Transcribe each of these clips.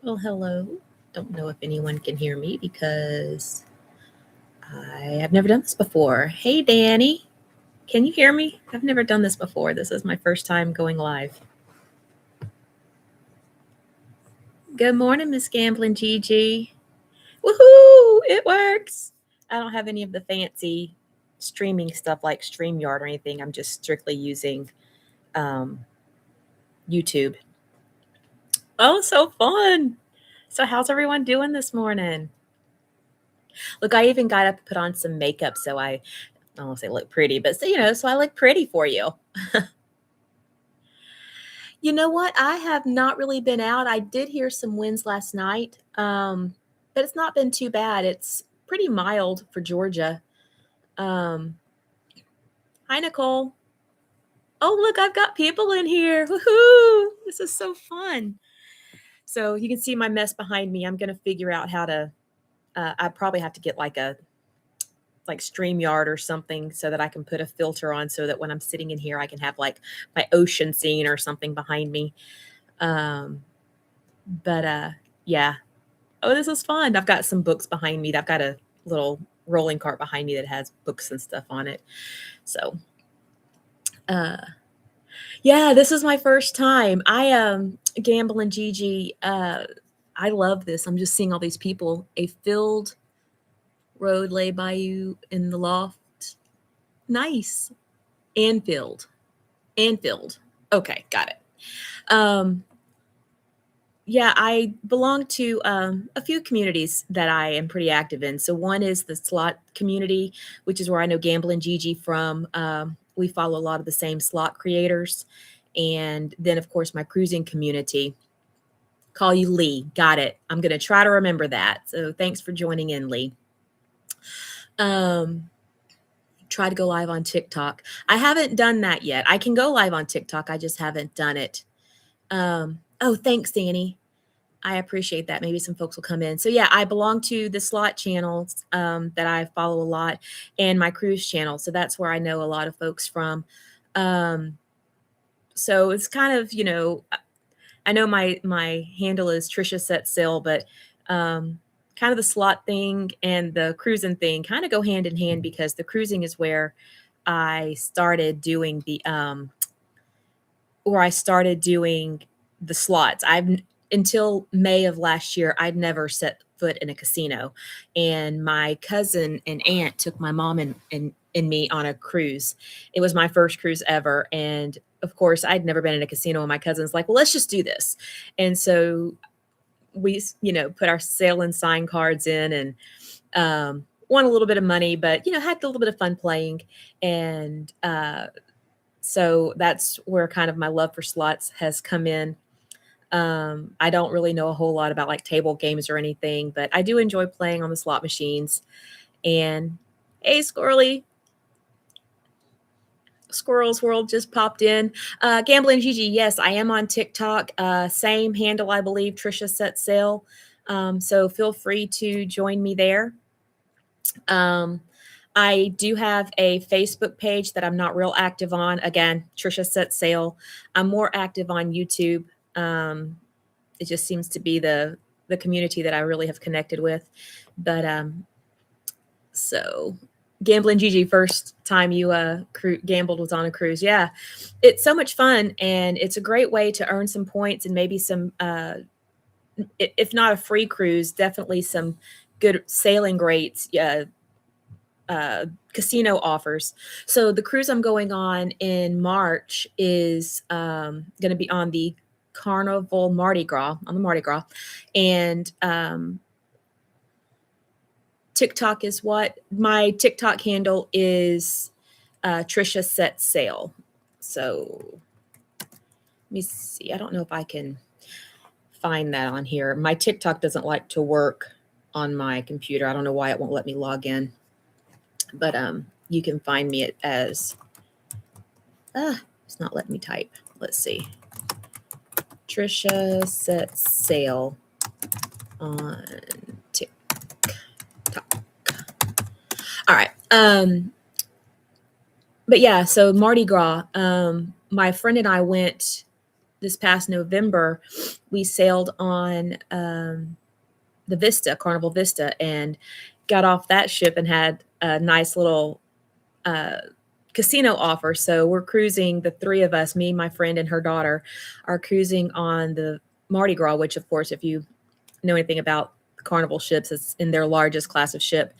Well, hello. Don't know if anyone can hear me because I have never done this before. Hey, Danny. Can you hear me? I've never done this before. This is my first time going live. Good morning, Miss Gambling Gigi. Woohoo! It works. I don't have any of the fancy streaming stuff like StreamYard or anything. I'm just strictly using um, YouTube. Oh, so fun. So, how's everyone doing this morning? Look, I even got up and put on some makeup so I don't want to say look pretty, but so I look pretty for you. You know what? I have not really been out. I did hear some winds last night, but it's not been too bad. It's pretty mild for Georgia. Um, Hi, Nicole. Oh, look, I've got people in here. Woohoo! This is so fun. So you can see my mess behind me. I'm going to figure out how to. I probably have to get like StreamYard or something so that I can put a filter on so that when I'm sitting in here, I can have like my ocean scene or something behind me. Um, but yeah. Oh, this is fun. I've got some books behind me. I've got a little rolling cart behind me that has books and stuff on it. So, uh, yeah, this is my first time. Gamble and Gigi. I love this. I'm just seeing all these people. A filled road lay by you in the loft. Nice. Anfield. Anfield. Okay, got it. Um, yeah, I belong to a few communities that I am pretty active in. So one is the slot community, which is where I know Gamble and Gigi from. We follow a lot of the same slot creators, and then of course my cruising community. Call you Lee. Got it. I'm gonna try to remember that. So thanks for joining in, Lee. Um, Try to go live on TikTok. I haven't done that yet. I can go live on TikTok. I just haven't done it. Oh, thanks, Danny. I appreciate that. Maybe some folks will come in. So yeah, I belong to the slot channels that I follow a lot, and my cruise channel. So that's where I know a lot of folks from. Um, so it's kind of I know my handle is Trisha Set Sail, but kind of the slot thing and the cruising thing kind of go hand in hand because the cruising is I started doing the where I started doing the slots. I've until May of last year, I'd never set foot in a casino. And my cousin and aunt took my mom and me on a cruise. It was my first cruise ever. And of course, I'd never been in a casino. And my cousin's like, well, let's just do this. And so we, put our sale and sign cards in and won a little bit of money, but, had a little bit of fun playing. And so that's where kind of my love for slots has come in. I don't really know a whole lot about like table games or anything, but I do enjoy playing on the slot machines. And hey, Squirrel's World just popped in. Gambling Gigi, yes, I am on TikTok. Same handle, I believe, Trisha Set Sail. So feel free to join me there. I do have a Facebook page that I'm not real active on. Again, Trisha Set Sail. I'm more active on YouTube. It just seems to be the community that I really have connected with. But so Gambling Gigi, first time you gambled was on a cruise. Yeah, it's so much fun, and it's a great way to earn some points and maybe some, if not a free cruise, definitely some good sailing rates. Casino offers. So the cruise I'm going on in March is going to be on the Carnival Mardi Gras, on the Mardi Gras. And TikTok is what? My TikTok handle is Trisha Set Sail. So let me see. I don't know if I can find that on here. My TikTok doesn't like to work on my computer. I don't know why it won't let me log in. But you can find me as it's not letting me type. Let's see. Trisha Set Sail on TikTok. All right. But yeah, so Mardi Gras. My friend and I went this past November, we sailed on the Vista, Carnival Vista, and got off that ship and had a nice little uh, casino offer. So we're cruising, the three of us, me, my friend, and her daughter, are cruising on the Mardi Gras, which, of course, if you know anything about Carnival ships, it's in their largest class of ship.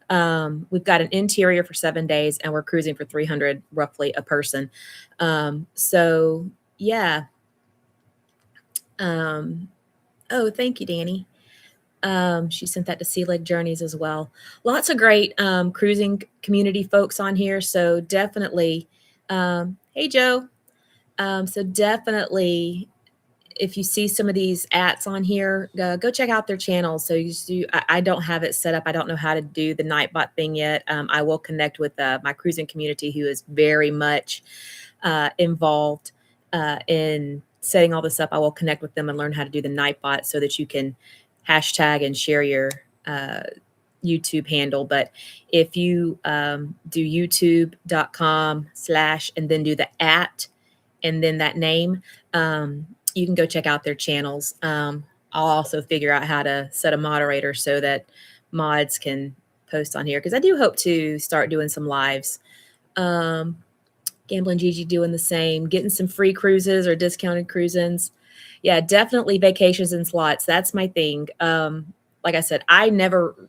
We've got an interior for 7 days, and we're cruising for 300 roughly a person. So yeah. Um, oh, thank you, Danny. She sent that to Sea Lake Journeys as well. Lots of great cruising community folks on here. So definitely, hey Joe. So definitely, if you see some of these ats on here, go check out their channels. So I don't have it set up. I don't know how to do the Nightbot thing yet. I will connect with my cruising community, who is very much involved in setting all this up. I will connect with them and learn how to do the Nightbot so that you can hashtag and share your YouTube handle. But if you do youtube.com/ and then do the @ and then that name, you can go check out their channels. I'll also figure out how to set a moderator so that mods can post on here, because I do hope to start doing some lives. Gambling Gigi doing the same, getting some free cruises or discounted cruisins. Yeah, definitely vacations and slots. That's my thing. Like I said, I never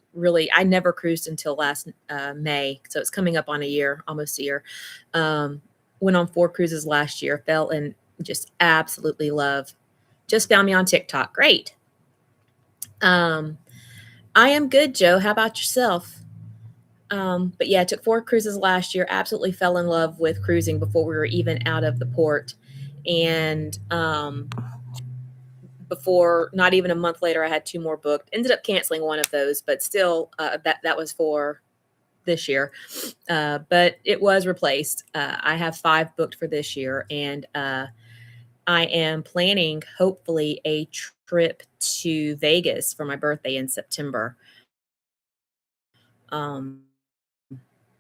cruised until last May. So it's coming up on a year, almost a year. Went on 4 cruises last year, fell in just absolutely love. Just found me on TikTok. Great. I am good, Joe. How about yourself? But yeah, I took 4 cruises last year, absolutely fell in love with cruising before we were even out of the port. And before, not even a month later, I had 2 more booked. Ended up canceling one of those, but still, that was for this year. But it was replaced. I have 5 booked for this year, and I am planning, hopefully, a trip to Vegas for my birthday in September.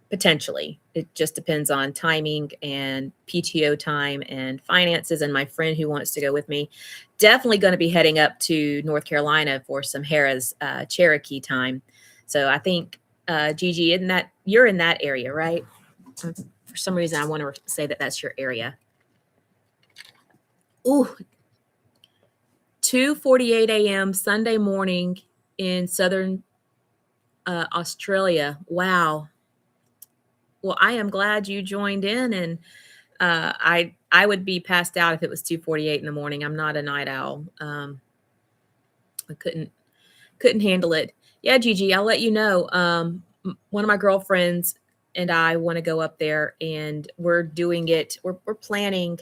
Potentially. It just depends on timing and PTO time and finances, and my friend who wants to go with me. Definitely going to be heading up to North Carolina for some Harrah's Cherokee time. So I think, Gigi, you're in that area, right? For some reason, I want to say that that's your area. Ooh, 2:48 a.m. Sunday morning in southern Australia. Wow. Well, I am glad you joined in, and I would be passed out if it was 2:48 in the morning. I'm not a night owl. I couldn't handle it. Yeah, Gigi, I'll let you know. One of my girlfriends and I want to go up there, and we're doing it. We're planning.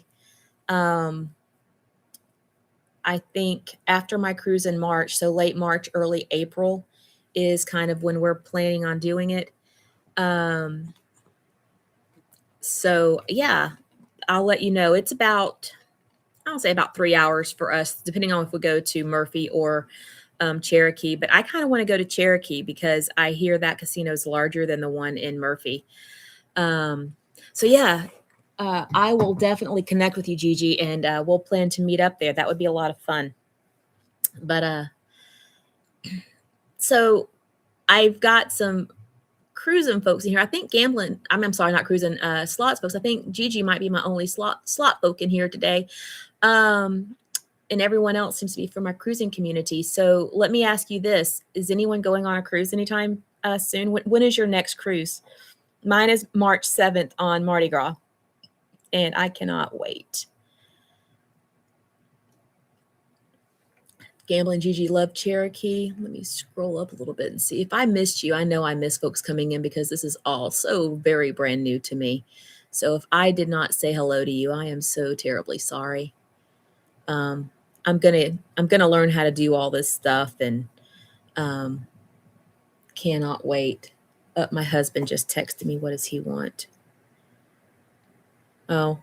I think after my cruise in March, so late March, early April, is kind of when we're planning on doing it. So yeah, I'll let you know. It's about, I'll say about 3 hours for us, depending on if we go to Murphy or Cherokee. But I kind of want to go to Cherokee because I hear that casino is larger than the one in Murphy. So yeah, I will definitely connect with you, Gigi, and we'll plan to meet up there. That would be a lot of fun. But so I've got some cruising folks in here. I think gambling, I'm sorry, not cruising, slots folks. I think Gigi might be my only slot folk in here today. And everyone else seems to be from my cruising community. So let me ask you this. Is anyone going on a cruise anytime soon? When is your next cruise? Mine is March 7th on Mardi Gras, and I cannot wait. Gambling Gigi love Cherokee. Let me scroll up a little bit and see if I missed you. I know I miss folks coming in because this is all so very brand new to me. So if I did not say hello to you, I am so terribly sorry. I'm gonna learn how to do all this stuff, and cannot wait. My husband just texted me. What does he want? Oh,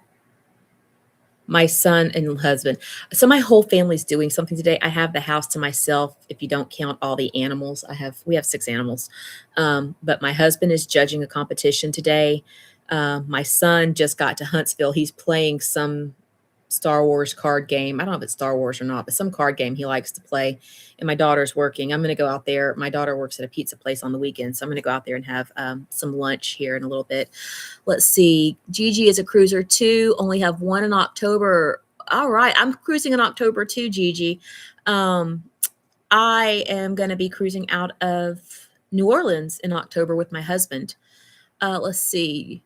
my son and husband. So my whole family's doing something today. I have the house to myself if you don't count all the animals. We have 6 animals. But my husband is judging a competition today. My son just got to Huntsville. He's playing some Star Wars card game. I don't know if it's Star Wars or not, but some card game he likes to play. And my daughter's working. I'm going to go out there. My daughter works at a pizza place on the weekend, so I'm going to go out there and have some lunch here in a little bit. Let's see. Gigi is a cruiser too. Only have one in October. All right, I'm cruising in October too, Gigi. I am going to be cruising out of New Orleans in October with my husband. Let's see.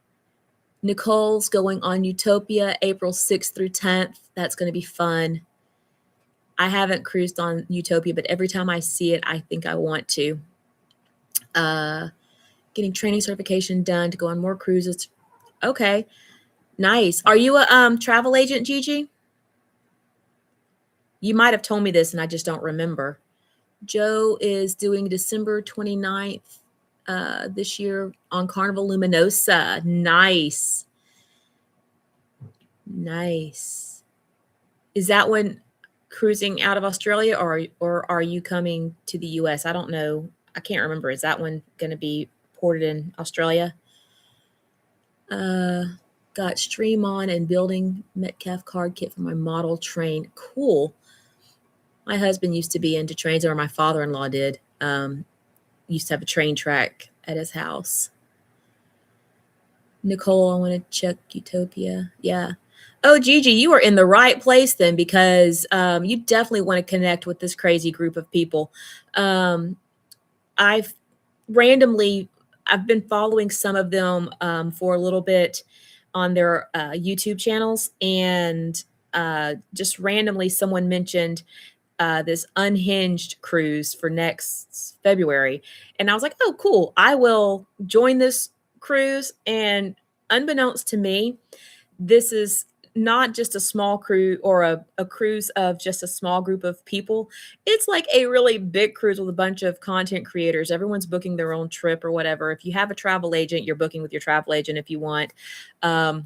Nicole's going on Utopia April 6th through 10th. That's going to be fun. I haven't cruised on Utopia, but every time I see it, I think I want to. Getting training certification done to go on more cruises. Okay, nice. Are you a travel agent, Gigi? You might have told me this and I just don't remember. Joe is doing December 29th this year on Carnival Luminosa. Nice. Nice. Is that one cruising out of Australia, or are you coming to the US? I don't know. I can't remember. Is that one going to be ported in Australia? Got Stream On and building Metcalf card kit for my model train. Cool. My husband used to be into trains, or my father-in-law did. Used to have a train track at his house. Nicole, I want to check Utopia. Yeah. Oh, Gigi, you are in the right place then, because you definitely want to connect with this crazy group of people. I've been following some of them for a little bit on their YouTube channels, and just randomly someone mentioned this Unhinged cruise for next February. And I was like, oh, cool. I will join this cruise. And unbeknownst to me, this is not just a small cruise or a cruise of just a small group of people. It's like a really big cruise with a bunch of content creators. Everyone's booking their own trip or whatever. If you have a travel agent, you're booking with your travel agent if you want. But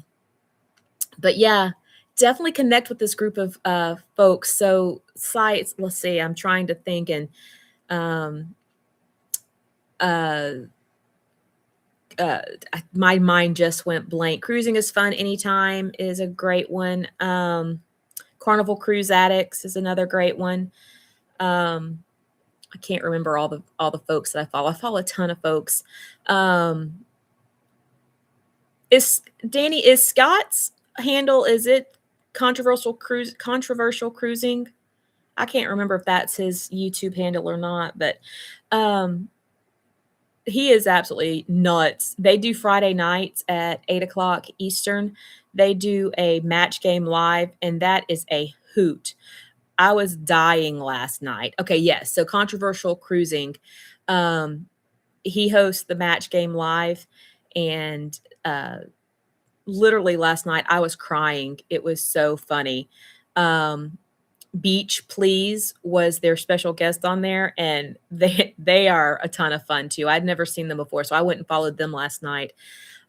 yeah, definitely connect with this group of folks. So sites, let's see, I'm trying to think, and my mind just went blank. Cruising is Fun Anytime is a great one. Carnival Cruise Addicts is another great one. I can't remember all the folks that I follow. I follow a ton of folks. Is Scott's handle, is it controversial cruising? I can't remember if that's his YouTube handle or not, but he is absolutely nuts. They do Friday nights at 8:00 Eastern. They do a match game live, and that is a hoot. I was dying last night. Okay, yes. So controversial cruising. He hosts the match game live, and literally last night I was crying. It was so funny. Beach Please was their special guest on there, and they are a ton of fun too. I'd never seen them before, so I went and followed them last night.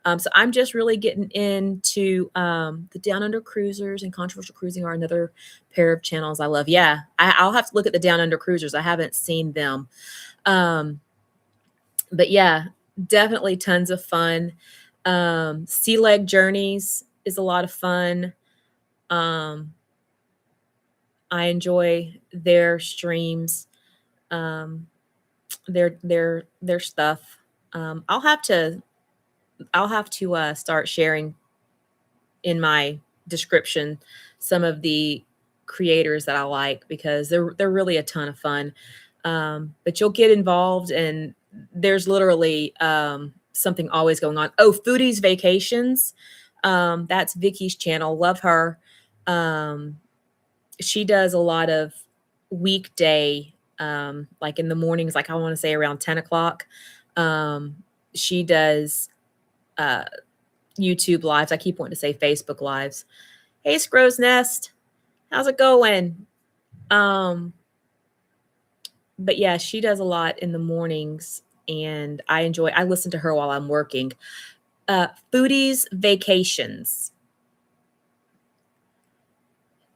So I'm just really getting into the Down Under Cruisers, and Controversial Cruising are another pair of channels I love. Yeah, I'll have to look at the Down Under Cruisers. I haven't seen them. But yeah, definitely tons of fun. Sea Leg Journeys is a lot of fun. I enjoy their streams, their stuff. I'll have to start sharing in my description some of the creators that I like, because they're really a ton of fun. But you'll get involved, and there's literally something always going on. Oh, Foodies Vacations. That's Vicky's channel. Love her. She does a lot of weekday, like in the mornings, like I want to say around 10:00. She does YouTube lives. I keep wanting to say Facebook lives. Hey, Scrow's Nest, how's it going? But yeah, she does a lot in the mornings, and I listen to her while I'm working. Foodies Vacations,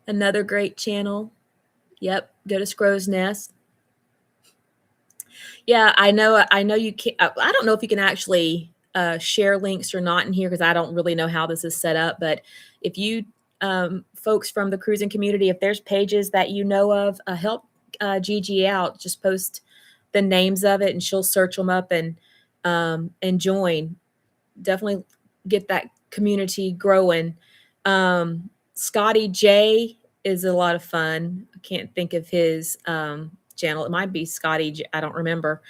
another great channel. Yep, go to Scrow's Nest. Yeah, I know you can. I don't know if you can actually share links or not in here, because I don't really know how this is set up. But if you folks from the cruising community, if there's pages that you know of, help Gigi out. Just post the names of it, and she'll search them up and join. Definitely get that community growing. Scotty J is a lot of fun. I can't think of his channel. It might be Scotty J, I don't remember.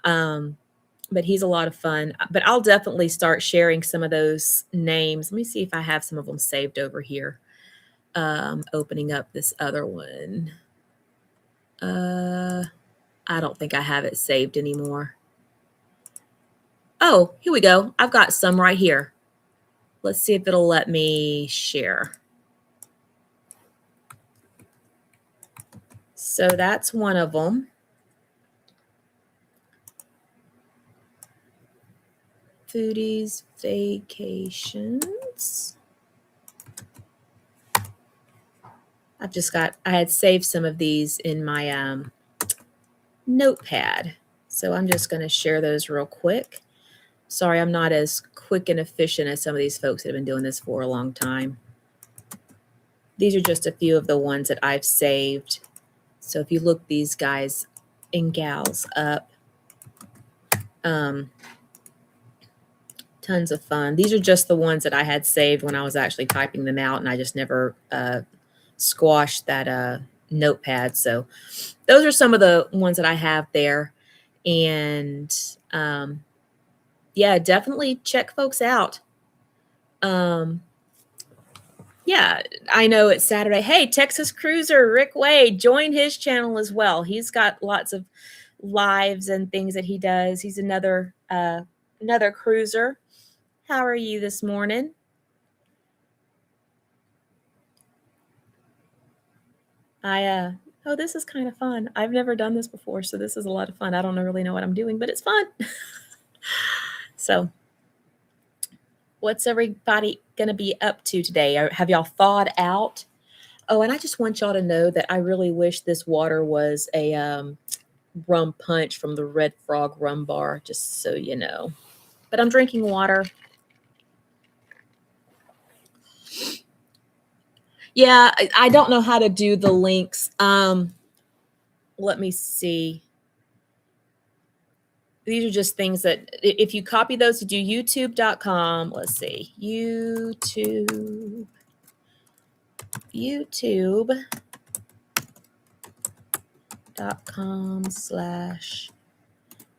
But he's a lot of fun. But I'll definitely start sharing some of those names. Let me see if I have some of them saved over here. Opening up this other one. I don't think I have it saved anymore. Oh, here we go. I've got some right here. Let's see if it'll let me share. So that's one of them. Foodies Vacations. I had saved some of these in my notepad. So I'm just going to share those real quick. Sorry, I'm not as quick and efficient as some of these folks that have been doing this for a long time. These are just a few of the ones that I've saved. So if you look these guys and gals up, tons of fun. These are just the ones that I had saved when I was actually typing them out, and I just never squashed that notepad. So those are some of the ones that I have there. And yeah, definitely check folks out. Yeah, I know it's Saturday. Hey, Texas Cruiser Rick Wade, join his channel as well. He's got lots of lives and things that he does. He's another cruiser. How are you this morning? Oh, this is kind of fun. I've never done this before, so this is a lot of fun. I don't really know what I'm doing, but it's fun. So what's everybody going to be up to today? Have y'all thawed out? Oh, and I just want y'all to know that I really wish this water was a rum punch from the Red Frog Rum Bar, just so you know. But I'm drinking water. Yeah, I don't know how to do the links. Let me see. These are just things that if you copy those to do youtube.com, let's see, youtube.com/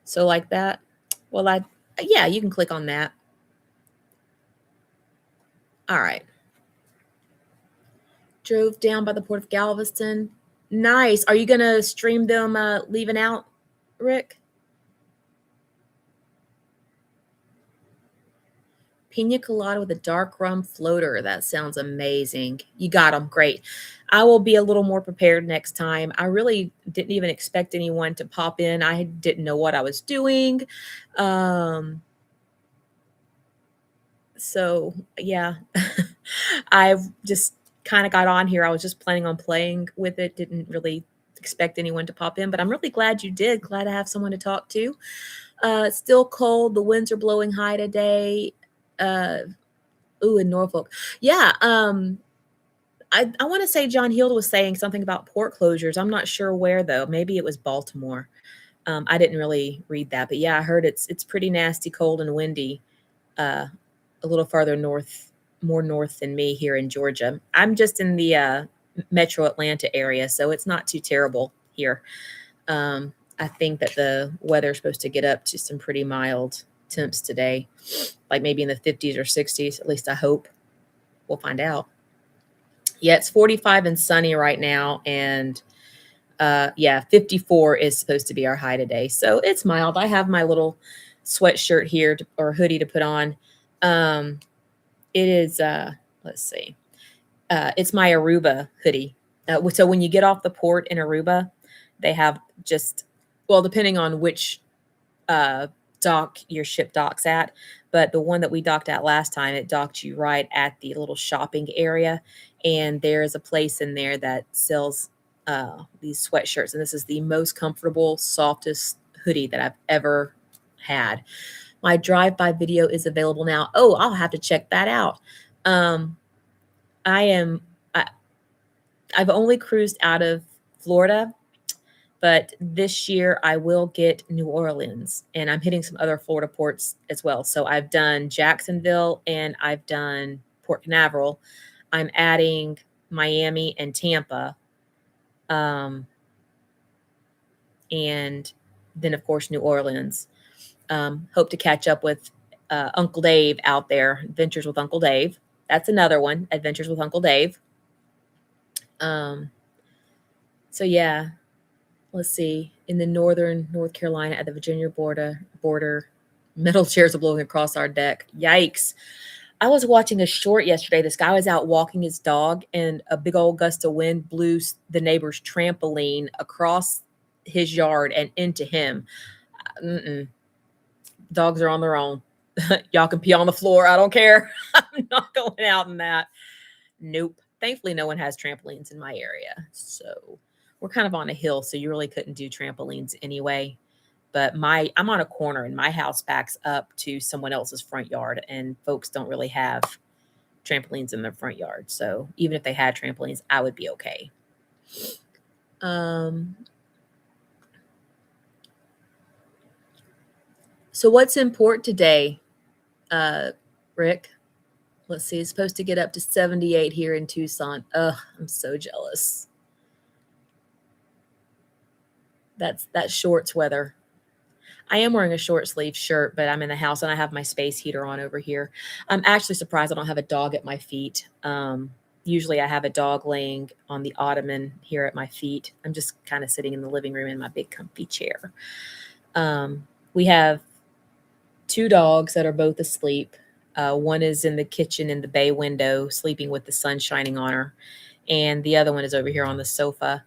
so like that. Well, yeah, you can click on that. All right. Drove down by the Port of Galveston. Nice. Are you going to stream them leaving out, Rick? Pina colada with a dark rum floater. That sounds amazing. You got them. Great. I will be a little more prepared next time. I really didn't even expect anyone to pop in. I didn't know what I was doing. So, yeah, I just kind of got on here. I was just planning on playing with it. Didn't really expect anyone to pop in, but I'm really glad you did. Glad to have someone to talk to. It's still cold. The winds are blowing high today. In Norfolk. Yeah. I want to say John Hield was saying something about port closures. I'm not sure where though. Maybe it was Baltimore. I didn't really read that, but yeah, I heard it's pretty nasty, cold and windy. A little farther north, more north than me here in Georgia. I'm just in the metro Atlanta area, so it's not too terrible here. I think that the weather's supposed to get up to some pretty mild temps today, like maybe in the 50s or 60s. At least I hope. We'll find out. Yeah, it's 45 and sunny right now, and 54 is supposed to be our high today. So it's mild. I have my little sweatshirt here or hoodie to put on. It is, let's see. It's my Aruba hoodie. So when you get off the port in Aruba, they have depending on which dock your ship docks at, but the one that we docked at last time, it docked you right at the little shopping area. And there's a place in there that sells these sweatshirts. And this is the most comfortable, softest hoodie that I've ever had. My drive-by video is available now. Oh, I'll have to check that out. I am I, I've only cruised out of Florida, but this year I will get New Orleans and I'm hitting some other Florida ports as well. So I've done Jacksonville and I've done Port Canaveral. I'm adding Miami and Tampa. Um, and then of course New Orleans. Hope to catch up with Uncle Dave out there. Adventures with Uncle Dave. That's another one. Adventures with Uncle Dave. Um, so yeah, let's see. In the northern North Carolina at the Virginia border, metal chairs are blowing across our deck. Yikes! I was watching a short yesterday. This guy was out walking his dog, and a big old gust of wind blew the neighbor's trampoline across his yard and into him. Mm-mm. Dogs are on their own. Y'all can pee on the floor. I don't care. I'm not going out in that. Nope. Thankfully, no one has trampolines in my area. So we're kind of on a hill, so you really couldn't do trampolines anyway. But I'm on a corner and my house backs up to someone else's front yard, and folks don't really have trampolines in their front yard. So even if they had trampolines, I would be okay. So what's in port today, Rick? Let's see. It's supposed to get up to 78 here in Tucson. Ugh, I'm so jealous. That's shorts weather. I am wearing a short sleeve shirt, but I'm in the house and I have my space heater on over here. I'm actually surprised I don't have a dog at my feet. Usually I have a dog laying on the ottoman here at my feet. I'm just kind of sitting in the living room in my big comfy chair. We have 2 dogs that are both asleep. One is in the kitchen in the bay window, sleeping with the sun shining on her. And the other one is over here on the sofa.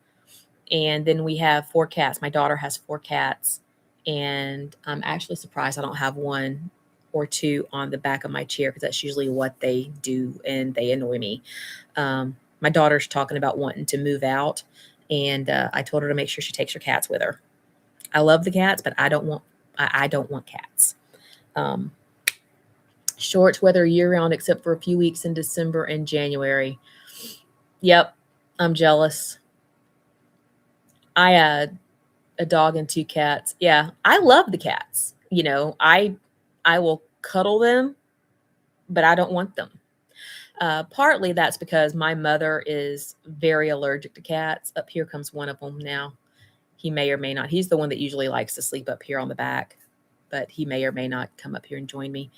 And then we have 4 cats. My daughter has 4 cats. And I'm actually surprised I don't have 1 or 2 on the back of my chair because that's usually what they do and they annoy me. My daughter's talking about wanting to move out. And I told her to make sure she takes her cats with her. I love the cats, but I don't want cats. Short weather year round except for a few weeks in December and January. Yep, I'm jealous. I had a dog and 2 cats. Yeah, I love the cats. I will cuddle them, but I don't want them. Partly that's because my mother is very allergic to cats. Up here comes one of them now. He may or may not. He's the one that usually likes to sleep up here on the back, but he may or may not come up here and join me.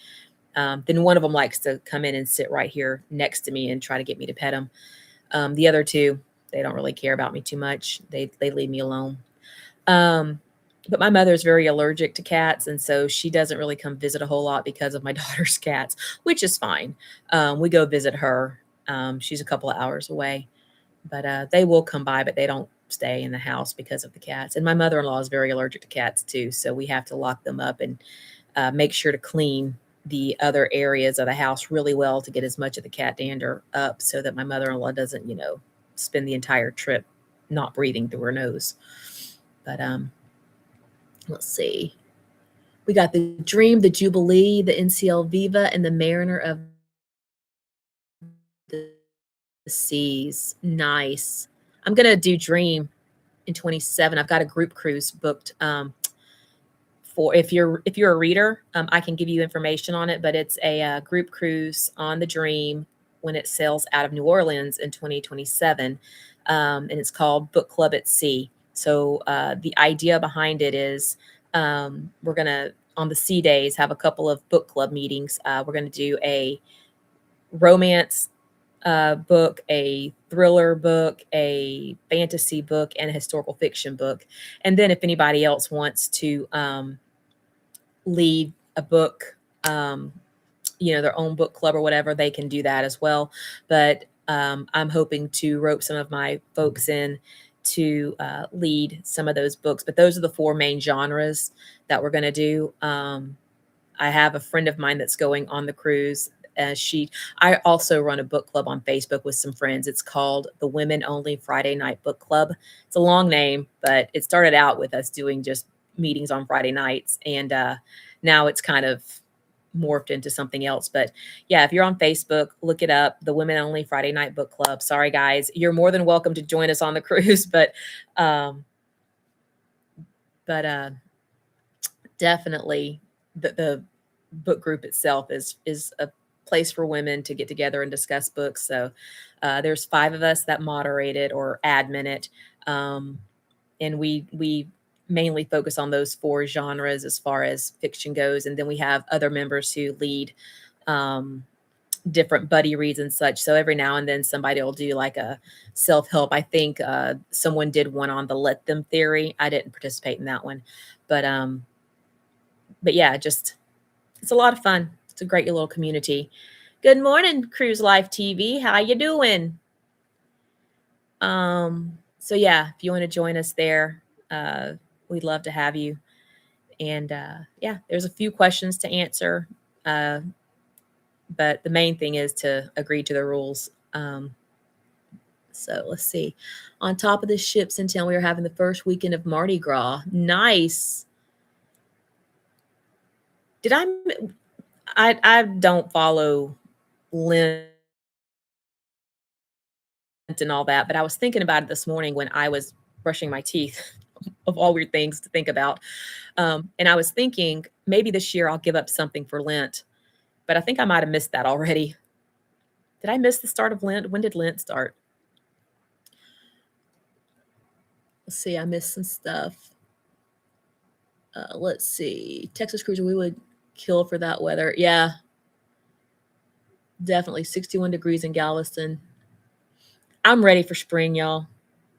Then one of them likes to come in and sit right here next to me and try to get me to pet him. The other 2, they don't really care about me too much. They leave me alone. But my mother is very allergic to cats, and so she doesn't really come visit a whole lot because of my daughter's cats, which is fine. We go visit her. She's a couple of hours away, but they will come by, but they don't stay in the house because of the cats. And my mother-in-law is very allergic to cats too, so we have to lock them up and make sure to clean the other areas of the house really well to get as much of the cat dander up so that my mother-in-law doesn't, spend the entire trip not breathing through her nose. But let's see. We got the Dream, the Jubilee, the NCL Viva, and the Mariner of the Seas. Nice. I'm gonna do Dream in 27. I've got a group cruise booked. For if you're a reader, I can give you information on it. But it's a group cruise on the Dream when it sails out of New Orleans in 2027, and it's called Book Club at Sea. So the idea behind it is we're going to, on the sea days, have a couple of book club meetings. We're going to do a romance book, a thriller book, a fantasy book, and a historical fiction book. And then if anybody else wants to lead a book, their own book club or whatever, they can do that as well. But I'm hoping to rope some of my folks in to lead some of those books. But those are the 4 main genres that we're going to do. I have a friend of mine that's going on the cruise. I also run a book club on Facebook with some friends. It's called the Women Only Friday Night Book Club. It's a long name, but it started out with us doing just meetings on Friday nights. And now it's kind of morphed into something else. But yeah, if you're on Facebook, look it up, the Women Only Friday Night Book Club. Sorry, guys. You're more than welcome to join us on the cruise, um, but definitely the book group itself is a place for women to get together and discuss books. So there's 5 of us that moderate it or admin it. And we mainly focus on those 4 genres as far as fiction goes. And then we have other members who lead um, different buddy reads and such. So every now and then somebody will do like a self-help. I think someone did one on the let them theory. I didn't participate in that one, but yeah, just it's a lot of fun. It's a great little community. Good morning, Cruise Life TV. How you doing? So yeah, if you want to join us there, we'd love to have you. And yeah, there's a few questions to answer, but the main thing is to agree to the rules. So let's see. On top of the ships in town, we are having the first weekend of Mardi Gras. Nice. Did I don't follow Lent and all that, but I was thinking about it this morning when I was brushing my teeth, of all weird things to think about. And I was thinking maybe this year I'll give up something for Lent, but I think I might have missed that already. Did I miss the start of Lent? When did Lent start? Let's see. I missed some stuff. Let's see. Texas Cruiser, we would kill for that weather. Yeah. Definitely 61 degrees in Galveston. I'm ready for spring, y'all.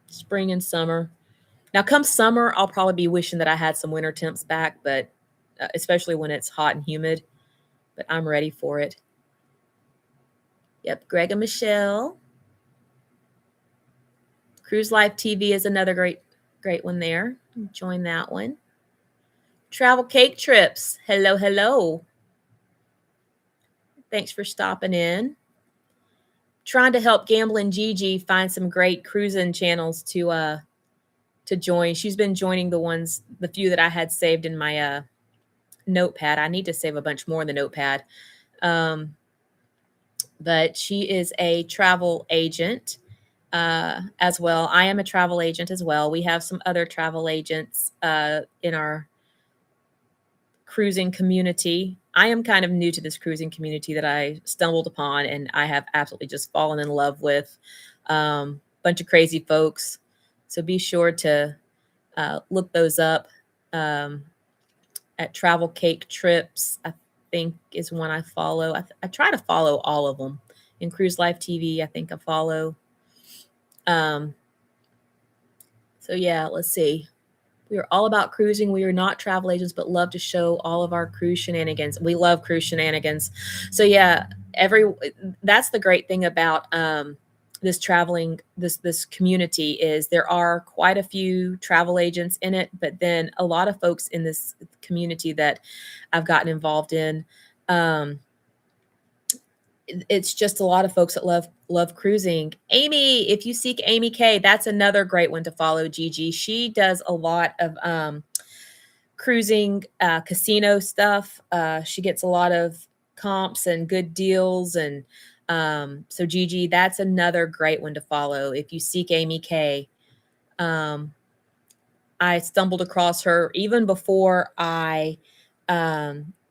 Spring and summer. Now, come summer, I'll probably be wishing that I had some winter temps back, but especially when it's hot and humid. But I'm ready for it. Yep, Greg and Michelle. Cruise Life TV is another great one there. Join that one. Travel Cake Trips. Hello, hello. Thanks for stopping in. Trying to help Gamblin' Gigi find some great cruising channels to join. She's been joining the few that I had saved in my notepad. I need to save a bunch more in the notepad. But she is a travel agent as well. I am a travel agent as well. We have some other travel agents in our cruising community. I am kind of new to this cruising community that I stumbled upon, and I have absolutely just fallen in love with. Bunch of crazy folks. So be sure to look those up at Travel Cake Trips. I think is one I follow. I try to follow all of them. In Cruise Life TV, I think I follow. So yeah, let's see. We are all about cruising. We are not travel agents, but love to show all of our cruise shenanigans. We love cruise shenanigans. So yeah, that's the great thing about this community is there are quite a few travel agents in it, but then a lot of folks in this community that I've gotten involved in. It's just a lot of folks that love cruising. Amy, if you seek Amy K, that's another great one to follow. Gigi, she does a lot of cruising casino stuff. She gets a lot of comps and good deals, and so Gigi, that's another great one to follow. If you seek Amy K, I stumbled across her even before I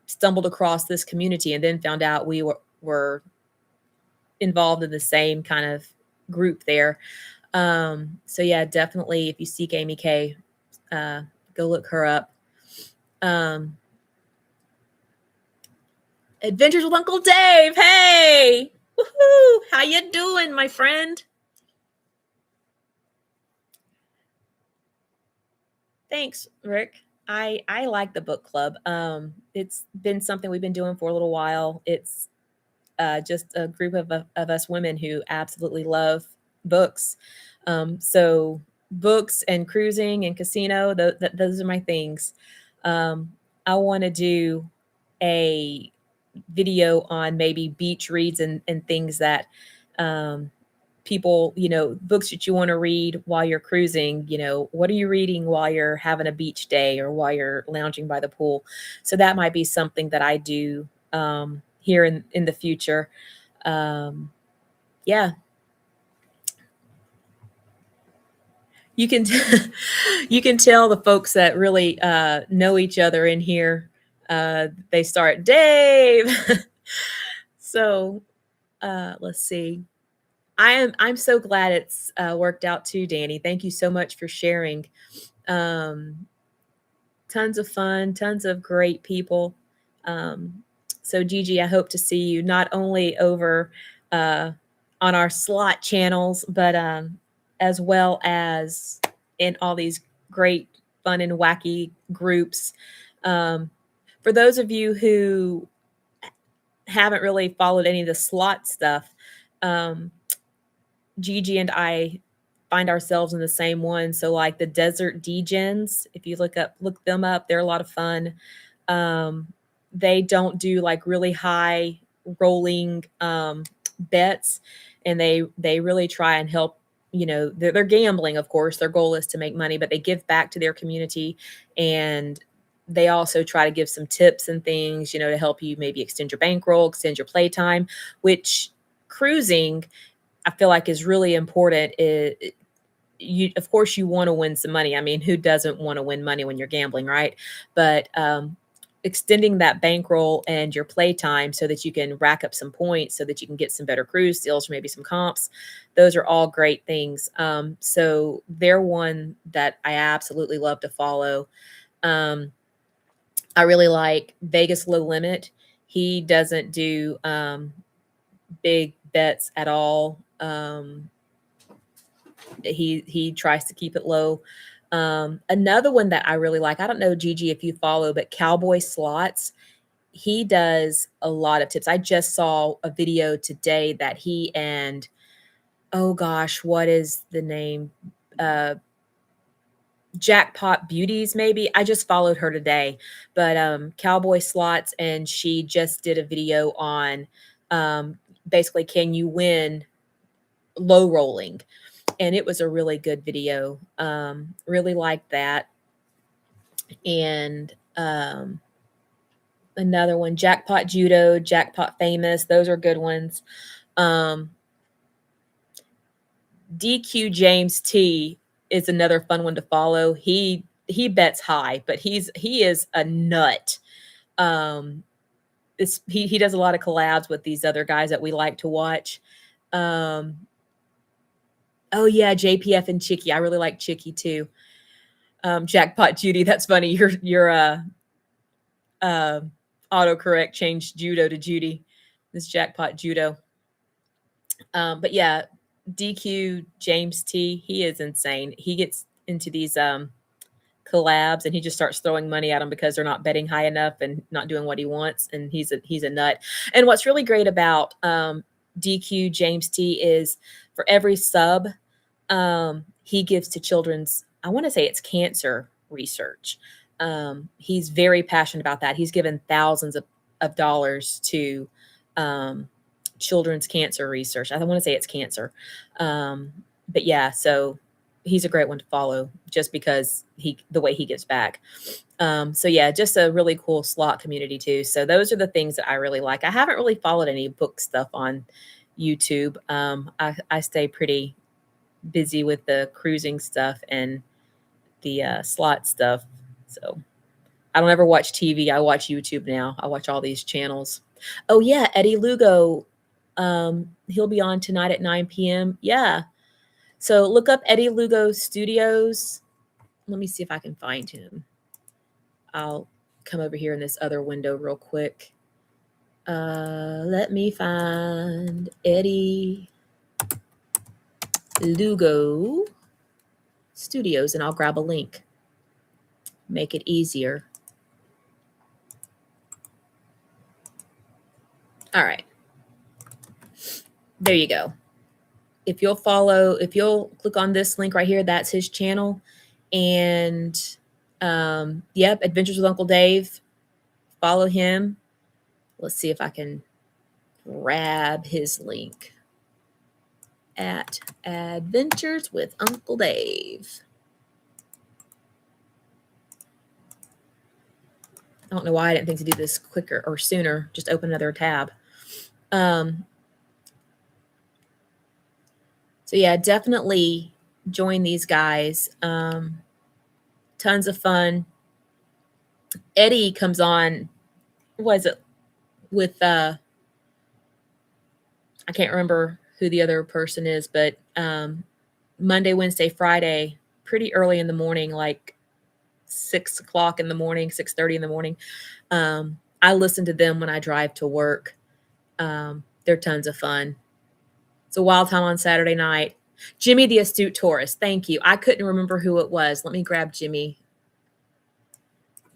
stumbled across this community, and then found out we were involved in the same kind of group there. So yeah, definitely if you seek Amy K, go look her up. Adventures with Uncle Dave. Hey, woohoo! How you doing, my friend? Thanks, Rick. I like the book club. It's been something we've been doing for a little while. It's just a group of us women who absolutely love books. So books and cruising and casino, those are my things. I want to do a video on maybe beach reads and things that people, books that you want to read while you're cruising. What are you reading while you're having a beach day or while you're lounging by the pool? So that might be something that I do here in the future. Yeah, you can you can tell the folks that really know each other in here. They start Dave. So let's see. I'm so glad it's worked out too, Danny. Thank you so much for sharing. Um, Tons of fun, tons of great people. Um, so Gigi, I hope to see you not only over uh, on our slot channels, but as well as in all these great, fun and wacky groups. Um, for those of you who haven't really followed any of the slot stuff, um, Gigi and I find ourselves in the same one. So like the Desert Degens, if you look them up, they're a lot of fun. Um, they don't do like really high rolling bets, and they really try and help. You know, they're gambling, of course. Their goal is to make money, but they give back to their community, and they also try to give some tips and things, you know, to help you maybe extend your bankroll, extend your playtime, which cruising I feel like is really important. You, of course, you want to win some money. I mean, who doesn't want to win money when you're gambling, right? But extending that bankroll and your playtime so that you can rack up some points, so that you can get some better cruise deals, or maybe some comps. Those are all great things. So they're one that I absolutely love to follow. Um, I really like Vegas Low Limit. He doesn't do big bets at all. He tries to keep it low. Another one that I really like, I don't know, Gigi, if you follow, but Cowboy Slots, he does a lot of tips. I just saw a video today that he and, oh gosh, what is the name? Jackpot Beauties, maybe. I just followed her today, but Cowboy Slots, and she just did a video on basically, can you win low rolling? And it was a really good video. Really liked that. And another one, Jackpot Judo, Jackpot Famous. Those are good ones. DQ James T is another fun one to follow. He bets high, but he is a nut. He does a lot of collabs with these other guys that we like to watch. Oh yeah, JPF and Chicky. I really like Chicky too. Jackpot Judy. That's funny. Your autocorrect changed judo to Judy. This Jackpot Judo. But yeah, DQ James T. He is insane. He gets into these collabs and he just starts throwing money at them because they're not betting high enough and not doing what he wants. And he's a nut. And what's really great about DQ James T is for every sub he gives to children's, I want to say it's cancer research. He's very passionate about that. He's given thousands of dollars to children's cancer research. I want to say it's cancer. But yeah, so he's a great one to follow just because the way he gives back. So yeah, just a really cool slot community too. So those are the things that I really like. I haven't really followed any book stuff on YouTube. I stay pretty busy with the cruising stuff and the slot stuff. So I don't ever watch TV. I watch YouTube now. I watch all these channels. Oh yeah, Eddie Lugo. He'll be on tonight at 9 p.m. Yeah. So look up Eddie Lugo Studios. Let me see if I can find him. I'll come over here in this other window real quick. Let me find Eddie Lugo Studios, and I'll grab a link. Make it easier. All right. There you go. If you'll click on this link right here, that's his channel. And yep, Adventures with Uncle Dave. Follow him. Let's see if I can grab his link at Adventures with Uncle Dave. I don't know why I didn't think to do this quicker or sooner. Just open another tab. So yeah, definitely join these guys. Tons of fun. Eddie comes on, what is it, with I can't remember who the other person is, but Monday, Wednesday, Friday, pretty early in the morning, like 6 o'clock in the morning, 6:30 in the morning. I listen to them when I drive to work. They're tons of fun. It's a wild time on Saturday night. Jimmy the Astute Tourist. Thank you. I couldn't remember who it was. Let me grab Jimmy.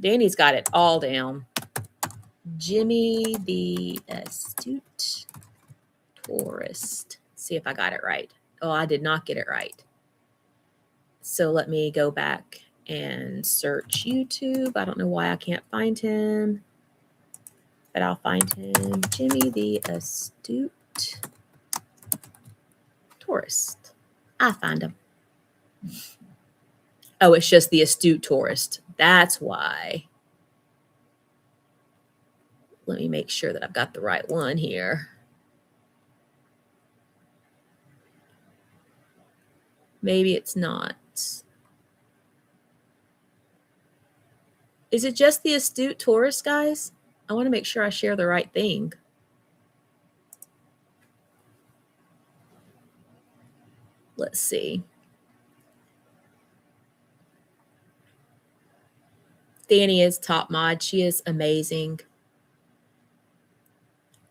Danny's got it all down. Jimmy the Astute Tourist. See if I got it right. Oh, I did not get it right. So let me go back and search YouTube. I don't know why I can't find him, but I'll find him. Jimmy the Astute Tourist. I find him. Oh, it's just the Astute Tourist. That's why. Let me make sure that I've got the right one here. Maybe it's not. Is it just the Astute Tourist, guys? I want to make sure I share the right thing. Let's see. Danny is top mod. She is amazing.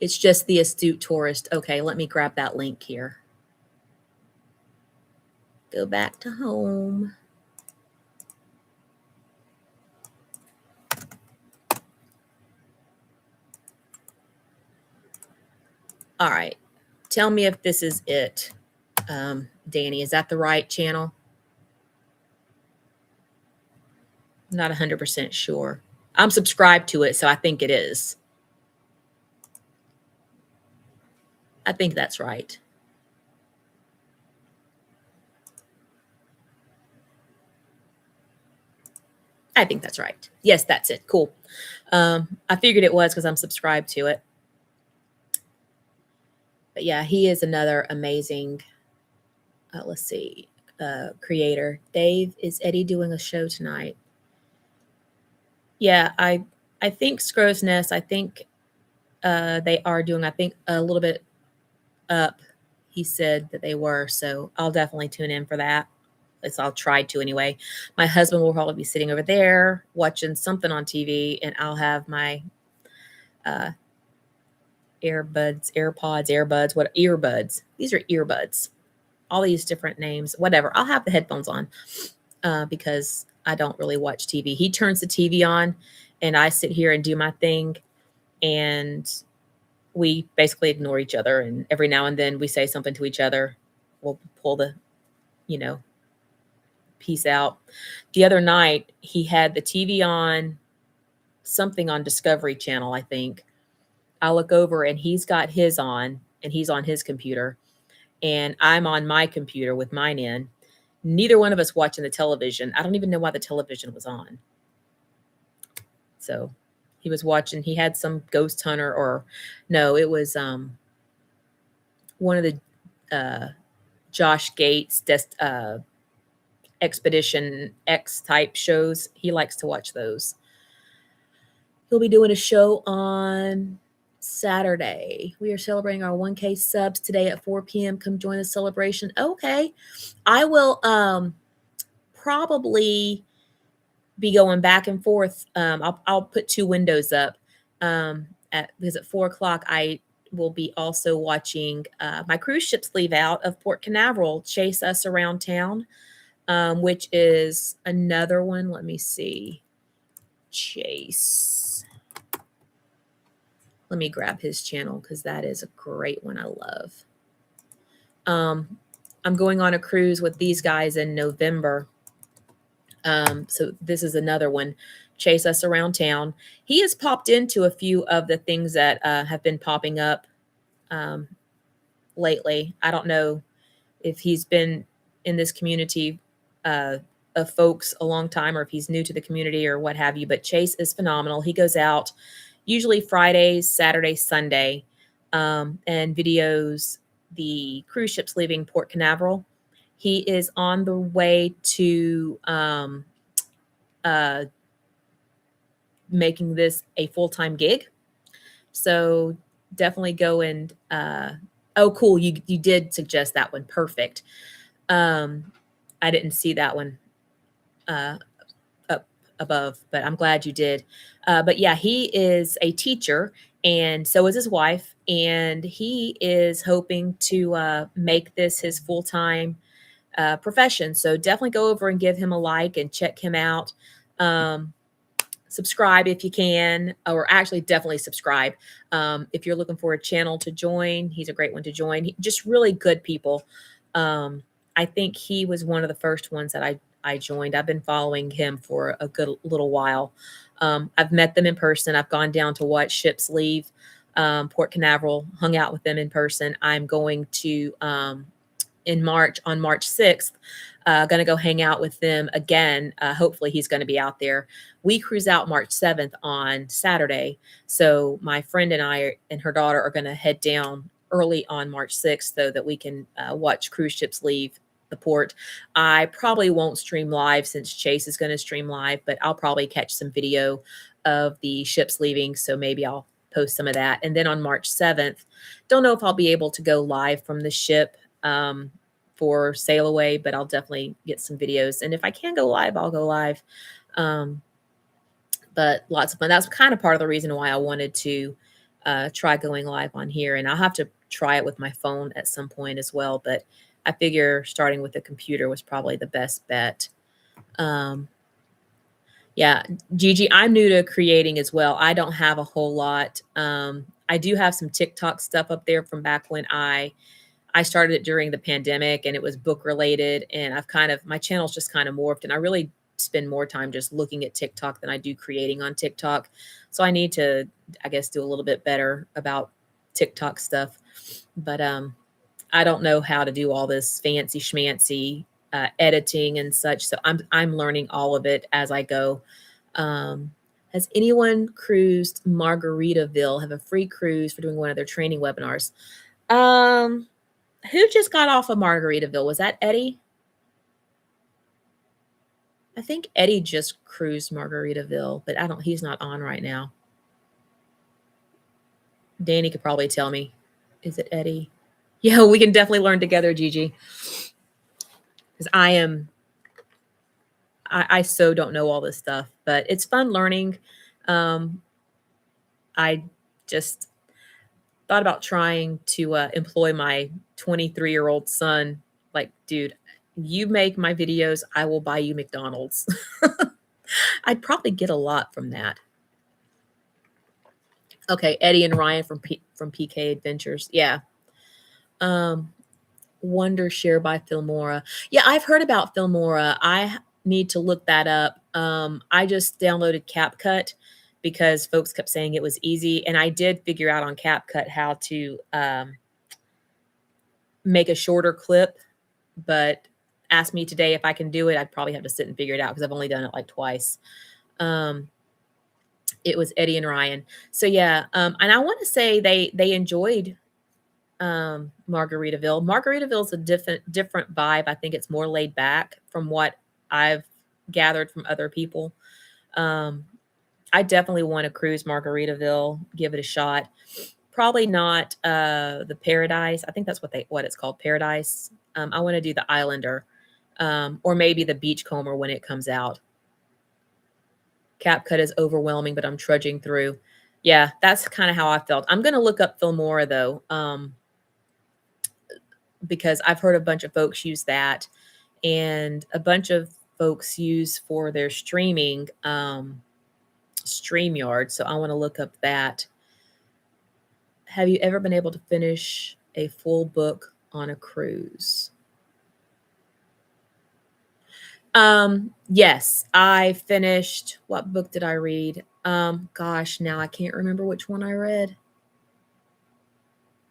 It's just the Astute Tourist. Okay, let me grab that link here. Go back to home. All right. Tell me if this is it, Danny. Is that the right channel? I'm not 100% sure. I'm subscribed to it, so I think it is. I think that's right. I think that's right. Yes, that's it. Cool. I figured it was because I'm subscribed to it. But yeah, he is another amazing, let's see, creator. Dave, is Eddie doing a show tonight? Yeah, I think Scrow's Nest, I think they are doing, I think, a little bit up. He said that they were, so I'll definitely tune in for that. At least I'll try to anyway. My husband will probably be sitting over there watching something on TV, and I'll have my earbuds. These are earbuds. All these different names, whatever. I'll have the headphones on because I don't really watch TV. He turns the TV on, and I sit here and do my thing, and we basically ignore each other. And every now and then we say something to each other. We'll pull the, piece out. The other night, he had the TV on, something on Discovery Channel, I think. I look over and he's got his on, and he's on his computer, and I'm on my computer with mine in. Neither one of us watching the television. I don't even know why the television was on. So he was watching, he had some ghost hunter, or no, it was one of the Josh Gates Expedition X type shows. He likes to watch those. He'll be doing a show on Saturday. We are celebrating our 1K subs today at 4 p.m. Come join the celebration. Okay. I will probably be going back and forth. I'll put 2 windows up because at 4 o'clock I will be also watching my cruise ships leave out of Port Canaveral, Chase Us Around Town, which is another one. Let me see. Chase. Let me grab his channel because that is a great one I love. I'm going on a cruise with these guys in November. So this is another one, Chase Us Around Town. He has popped into a few of the things that have been popping up lately. I don't know if he's been in this community of folks a long time, or if he's new to the community or what have you. But Chase is phenomenal. He goes out usually Fridays, Saturday, Sunday, and videos the cruise ships leaving Port Canaveral. He is on the way to uh, making this a full-time gig. So definitely go and oh, cool. You did suggest that one. Perfect. I didn't see that one uh, up above, but I'm glad you did. But yeah, he is a teacher, and so is his wife, and he is hoping to make this his full time profession. So definitely go over and give him a like and check him out. Um, Subscribe if you can, or actually definitely subscribe. If you're looking for a channel to join, he's a great one to join. Just really good people. I think he was one of the first ones that I joined. I've been following him for a good little while. I've met them in person. I've gone down to watch ships leave Port Canaveral, hung out with them in person. I'm going to in March, on March 6th, going to go hang out with them again. Hopefully he's going to be out there. We cruise out March 7th on Saturday. So my friend and I and her daughter are going to head down early on March 6th so that we can watch cruise ships leave the port. I probably won't stream live since Chase is going to stream live, but I'll probably catch some video of the ships leaving. So maybe I'll post some of that. And then on March 7th, don't know if I'll be able to go live from the ship for Sail Away, but I'll definitely get some videos. And if I can go live, I'll go live. But lots of fun. That's kind of part of the reason why I wanted to try going live on here. And I'll have to try it with my phone at some point as well. But I figure starting with the computer was probably the best bet. Yeah, Gigi, I'm new to creating as well. I don't have a whole lot. I do have some TikTok stuff up there from back when I started it during the pandemic, and it was book related, and my channel's just kind of morphed, and I really spend more time just looking at TikTok than I do creating on TikTok. So I need to, I guess, do a little bit better about TikTok stuff. But I don't know how to do all this fancy schmancy editing and such. So I'm learning all of it as I go. Has anyone cruised Margaritaville? Have a free cruise for doing one of their training webinars. Who just got off of Margaritaville? Was that Eddie? I think Eddie just cruised Margaritaville, but he's not on right now. Danny could probably tell me. Is it Eddie? Yeah, we can definitely learn together, Gigi. Because I so don't know all this stuff, but it's fun learning. I just thought about trying to employ my 23-year-old son. Like, dude, you make my videos, I will buy you McDonald's. I'd probably get a lot from that. Okay, Eddie and Ryan from PK Adventures. Yeah. Wonder Share by Filmora. Yeah, I've heard about Filmora. I need to look that up. I just downloaded CapCut because folks kept saying it was easy, and I did figure out on CapCut how to make a shorter clip, but ask me today if I can do it. I'd probably have to sit and figure it out because I've only done it like twice. It was Eddie and Ryan. So yeah, and I want to say they enjoyed Margaritaville. Margaritaville is a different vibe. I think it's more laid back from what I've gathered from other people. I definitely want to cruise Margaritaville, give it a shot. Probably not the Paradise. I think that's what it's called, Paradise. I want to do the Islander, or maybe the Beachcomber when it comes out. CapCut is overwhelming, but I'm trudging through. Yeah, that's kind of how I felt. I'm going to look up Filmora though, because I've heard a bunch of folks use that, and a bunch of folks use for their streaming StreamYard. So I want to look up that. Have you ever been able to finish a full book on a cruise? Yes, I finished. What book did I read? Gosh, now I can't remember which one I read.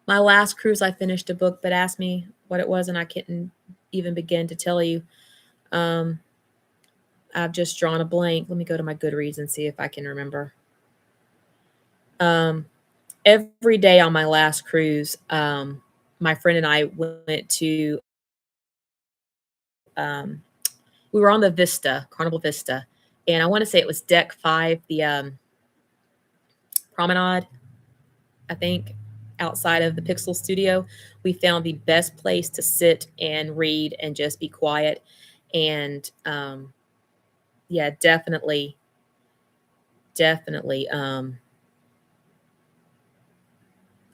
My last cruise, I finished a book, but ask me what it was, and I couldn't even begin to tell you. I've just drawn a blank. Let me go to my Goodreads and see if I can remember. Every day on my last cruise, my friend and I went to, um, we were on the Vista, Carnival Vista, and I want to say it was deck 5, the promenade, I think, outside of the Pixel Studio. We found the best place to sit and read and just be quiet. And yeah, definitely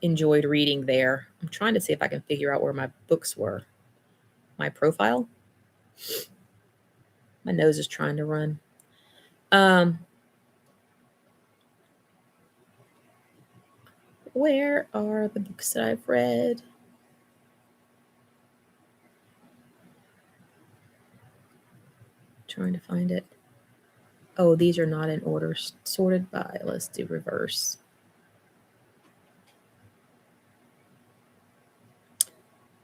enjoyed reading there. I'm trying to see if I can figure out where my books were. My profile. My nose is trying to run. Where are the books that I've read? Trying to find it. Oh, these are not in order. Sorted by, let's do reverse.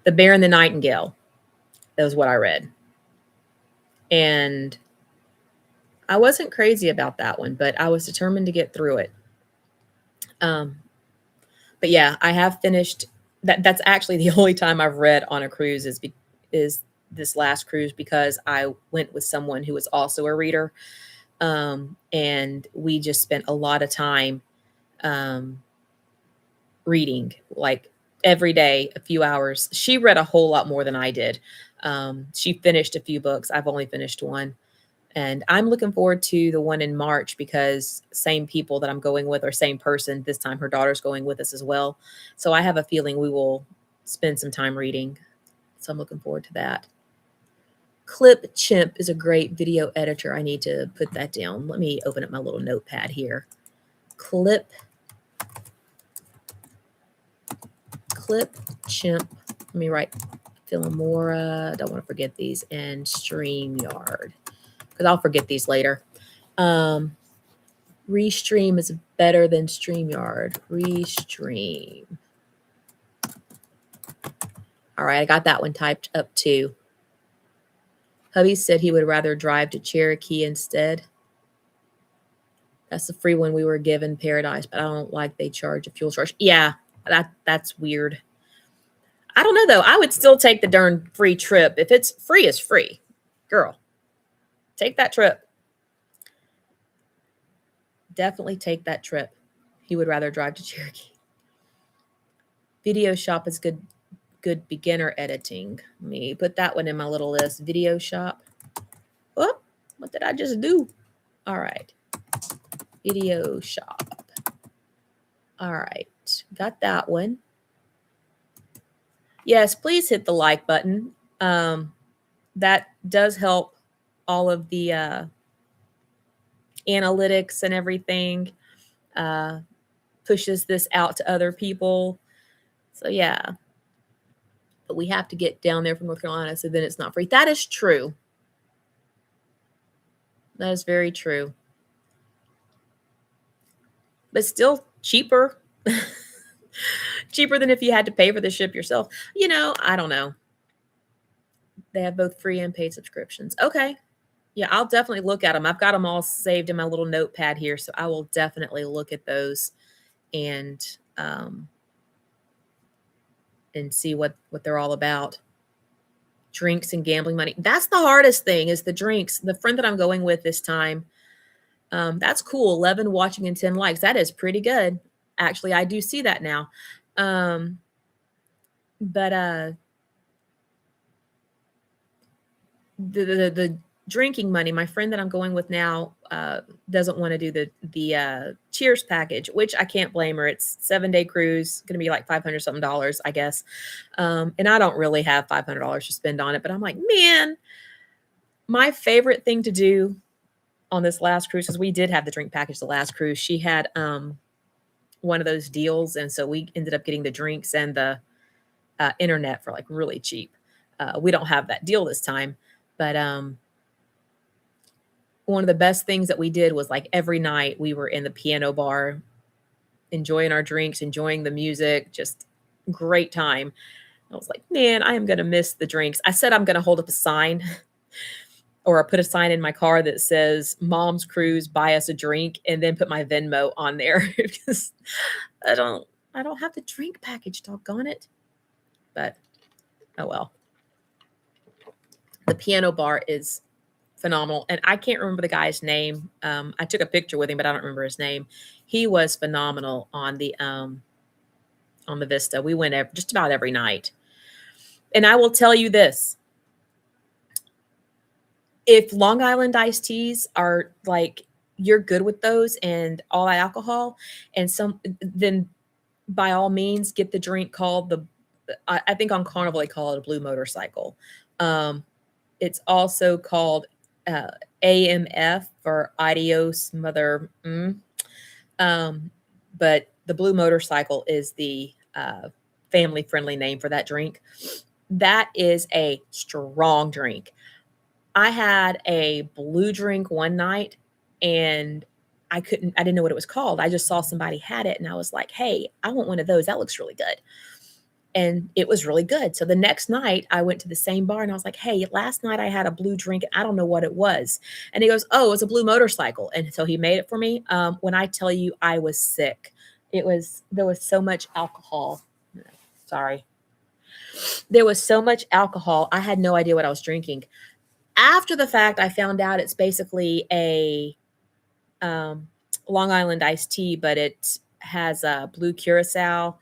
The Bear and the Nightingale. That was what I read. And I wasn't crazy about that one, but I was determined to get through it. But yeah, I have finished that. That's actually the only time I've read on a cruise is this last cruise, because I went with someone who was also a reader. And we just spent a lot of time reading, like every day, a few hours. She read a whole lot more than I did. She finished a few books. I've only finished one. And I'm looking forward to the one in March, because same people that I'm going with, or same person this time, her daughter's going with us as well. So I have a feeling we will spend some time reading. So I'm looking forward to that. Clipchamp is a great video editor. I need to put that down. Let me open up my little notepad here. Clipchamp. Let me write Filmora. Don't want to forget these. And StreamYard, because I'll forget these later. Restream is better than StreamYard. Restream. All right, I got that one typed up too. Hubby said he would rather drive to Cherokee instead. That's the free one we were given, Paradise, but I don't like they charge a fuel charge. Yeah, that's weird. I don't know though. I would still take the darn free trip. If it's free, it's free. Girl, take that trip. Definitely take that trip. He would rather drive to Cherokee. Video Shop is good beginner editing. Let me put that one in my little list. Video Shop. Oh, what did I just do? All right. Video Shop. All right. Got that one. Yes, please hit the like button. That does help all of the analytics and everything. Pushes this out to other people. So yeah. But we have to get down there from North Carolina, so then it's not free. That is true. That is very true. But still cheaper. Cheaper than if you had to pay for the ship yourself. You know, I don't know. They have both free and paid subscriptions. Okay. Yeah, I'll definitely look at them. I've got them all saved in my little notepad here, so I will definitely look at those and see what they're all about. Drinks and gambling money. That's the hardest thing, is the drinks. The friend that I'm going with this time, that's cool. 11 watching and 10 likes. That is pretty good. Actually, I do see that now. But the drinking money, my friend that I'm going with now doesn't want to do the Cheers package, which I can't blame her. It's 7-day cruise, going to be like $500 something, I guess. And I don't really have $500 to spend on it, but I'm like, man, my favorite thing to do on this last cruise, because we did have the drink package the last cruise. She had one of those deals, and so we ended up getting the drinks and the internet for like really cheap. We don't have that deal this time, but one of the best things that we did was, like, every night we were in the piano bar enjoying our drinks, enjoying the music, just great time. I was like, man, I am going to miss the drinks. I said I'm going to hold up a sign or put a sign in my car that says "Mom's Cruise, buy us a drink," and then put my Venmo on there because I don't I don't have the drink package, doggone it. But oh well. The piano bar is phenomenal, and I can't remember the guy's name. I took a picture with him, but I don't remember his name. He was phenomenal on the Vista. We went just about every night. And I will tell you this, if Long Island iced teas are like you're good with those and all that alcohol and some, then by all means get the drink called I think on Carnival they call it a blue motorcycle. Um, it's also called uh, AMF or Adios Mother. Um, but the blue motorcycle is the family friendly name for that drink. That is a strong drink. I had a blue drink one night and I didn't know what it was called. I just saw somebody had it and I was like, hey, I want one of those. That looks really good. And it was really good. So the next night I went to the same bar and I was like, hey, last night I had a blue drink and I don't know what it was. And he goes, oh, it's a blue motorcycle. And so he made it for me. When I tell you I was sick, there was so much alcohol. Sorry. There was so much alcohol. I had no idea what I was drinking. After the fact, I found out it's basically a um, Long Island iced tea, but it has a blue curacao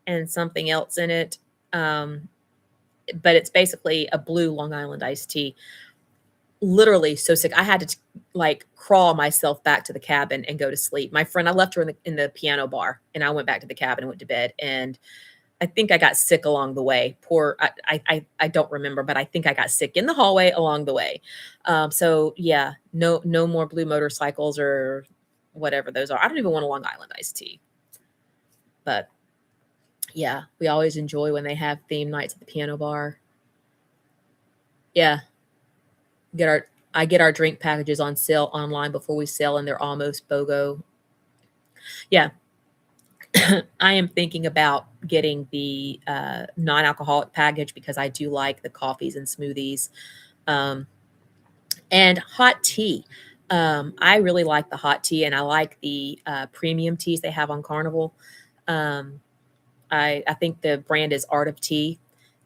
and something else in it. Um, but it's basically a blue Long Island iced tea. Literally so sick. I had to like crawl myself back to the cabin and go to sleep. My friend, I left her in the piano bar and I went back to the cabin and went to bed. And I think I got sick along the way. I don't remember, but I think I got sick in the hallway along the way. So yeah, no more blue motorcycles or whatever those are. I don't even want a Long Island iced tea. But yeah, we always enjoy when they have theme nights at the piano bar. Yeah, I get our drink packages on sale online before we sell, and they're almost BOGO. Yeah, I am thinking about getting the non-alcoholic package because I do like the coffees and smoothies, um, and hot tea. I really like the hot tea, and I like the premium teas they have on Carnival. Um, I think the brand is Art of Tea.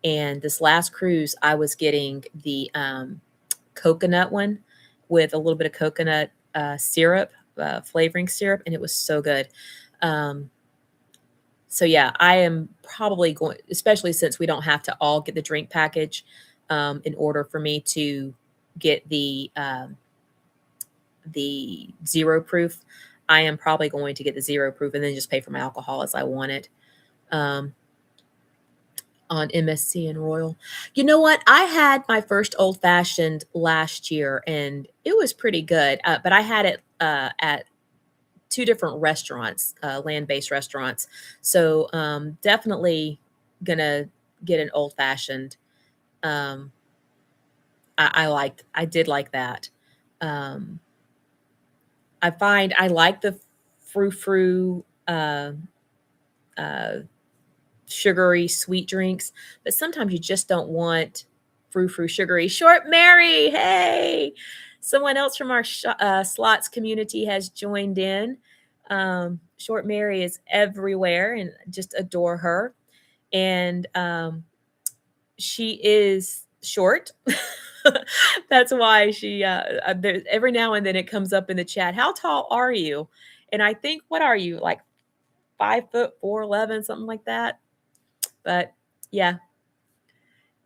And this last cruise, I was getting the coconut one with a little bit of coconut syrup, flavoring syrup, and it was so good. Um, so yeah, I am probably going, especially since we don't have to all get the drink package, in order for me to get the zero proof. I am probably going to get the zero proof and then just pay for my alcohol as I want it. Um, on MSC and Royal. You know what? I had my first old fashioned last year and it was pretty good. But I had it at two different restaurants, land based restaurants. So definitely gonna get an old fashioned. Um, I did like that. Um, I find I like the frou frou. Uh, Sugary sweet drinks, but sometimes you just don't want frou frou sugary. Short Mary, hey, someone else from our slots community has joined in. Short Mary is everywhere and just adore her. And she is short. That's why every now and then it comes up in the chat. How tall are you? And I think, what are you, like 5 foot 4'11", something like that? But yeah,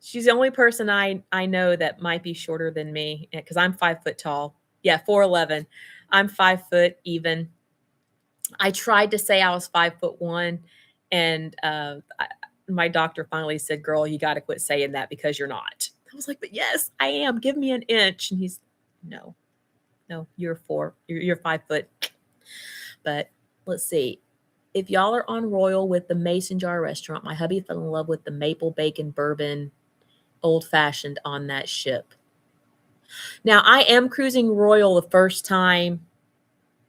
she's the only person I know that might be shorter than me because I'm 5 foot tall. Yeah, 4'11". I'm 5 foot even. I tried to say I was 5'1", and my doctor finally said, "Girl, you got to quit saying that because you're not." I was like, "But yes, I am. Give me an inch." And he's, "No, no, you're four. You're 5 foot." But let's see. If y'all are on Royal with the Mason Jar Restaurant, my hubby fell in love with the maple bacon bourbon old fashioned on that ship. Now, I am cruising Royal the first time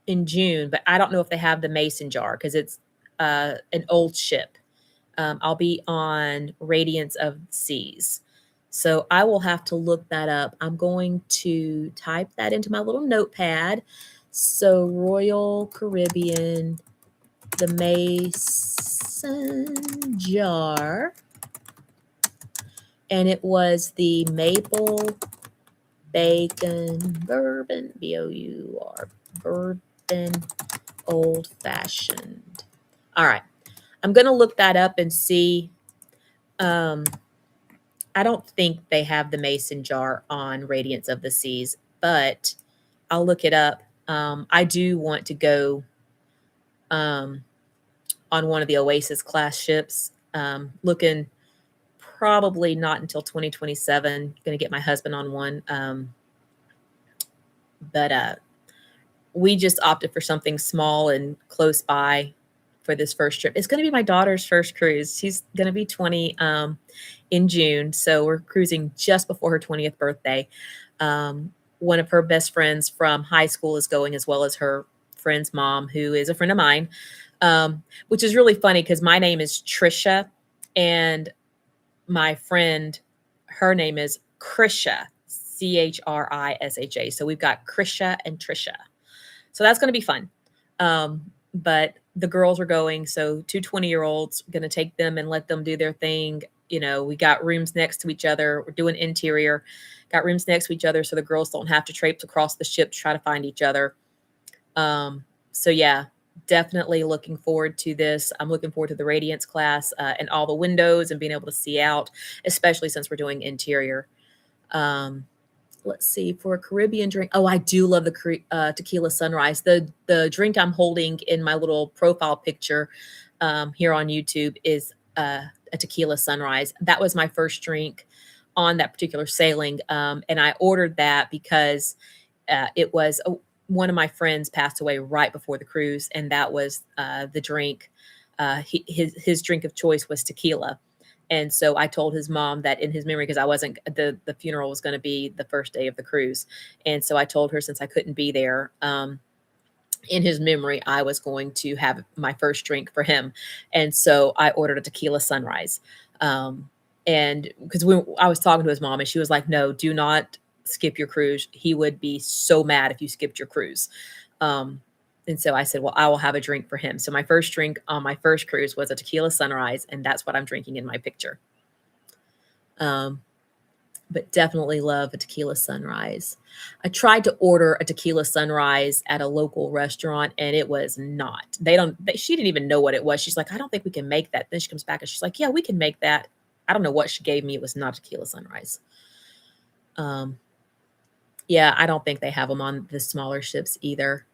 in June, but I don't know if they have the Mason Jar because it's an old ship. I'll be on Radiance of Seas. So I will have to look that up. I'm going to type that into my little notepad. So Royal Caribbean, the Mason jar. And it was the maple bacon bourbon, B-O-U-R, bourbon old fashioned. All right. I'm going to look that up and see. I don't think they have the mason jar on Radiance of the Seas, but I'll look it up. I do want to go on one of the Oasis class ships. Looking probably not until 2027. Going to get my husband on one. But we just opted for something small and close by for this first trip. It's going to be my daughter's first cruise. She's going to be 20 in June. So we're cruising just before her 20th birthday. One of her best friends from high school is going, as well as her friend's mom, who is a friend of mine, which is really funny because my name is Trisha and my friend, her name is Krisha, Chrisha. So we've got Krisha and Trisha. So that's going to be fun. But the girls are going. So two 20-year-olds, going to take them and let them do their thing. You know, we got rooms next to each other. We're doing interior, got rooms next to each other. So the girls don't have to traipse across the ship to try to find each other. So yeah, definitely looking forward to this. I'm looking forward to the Radiance class and all the windows and being able to see out, especially since we're doing interior. Let's see, for a Caribbean drink. Oh, I do love the tequila sunrise. The drink I'm holding in my little profile picture here on YouTube is a tequila sunrise. That was my first drink on that particular sailing. And I ordered that because it was one of my friends passed away right before the cruise. And that was the drink. His drink of choice was tequila. And so I told his mom that in his memory, because I wasn't, the funeral was going to be the first day of the cruise. And so I told her, since I couldn't be there, in his memory, I was going to have my first drink for him. And so I ordered a tequila sunrise. And because I was talking to his mom and she was like, no, do not skip your cruise. He would be so mad if you skipped your cruise. And so I said, well, I will have a drink for him. So my first drink on my first cruise was a tequila sunrise, and that's what I'm drinking in my picture. But definitely love a tequila sunrise. I tried to order a tequila sunrise at a local restaurant, and it was not. She didn't even know what it was. She's like, I don't think we can make that. Then she comes back and she's like, yeah, we can make that. I don't know what she gave me. It was not a tequila sunrise. Yeah, I don't think they have them on the smaller ships either.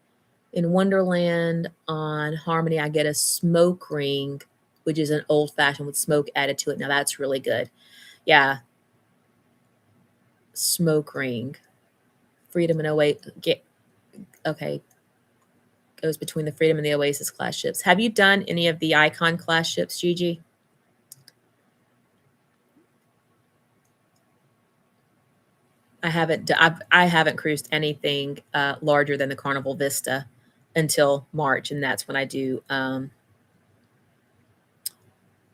In Wonderland on Harmony, I get a smoke ring, which is an old fashioned with smoke added to it. Now that's really good. Yeah. Smoke ring. Freedom and Oasis. Okay. Goes between the Freedom and the Oasis class ships. Have you done any of the Icon class ships, Gigi? I haven't. I haven't cruised anything larger than the Carnival Vista until March, and that's when I do.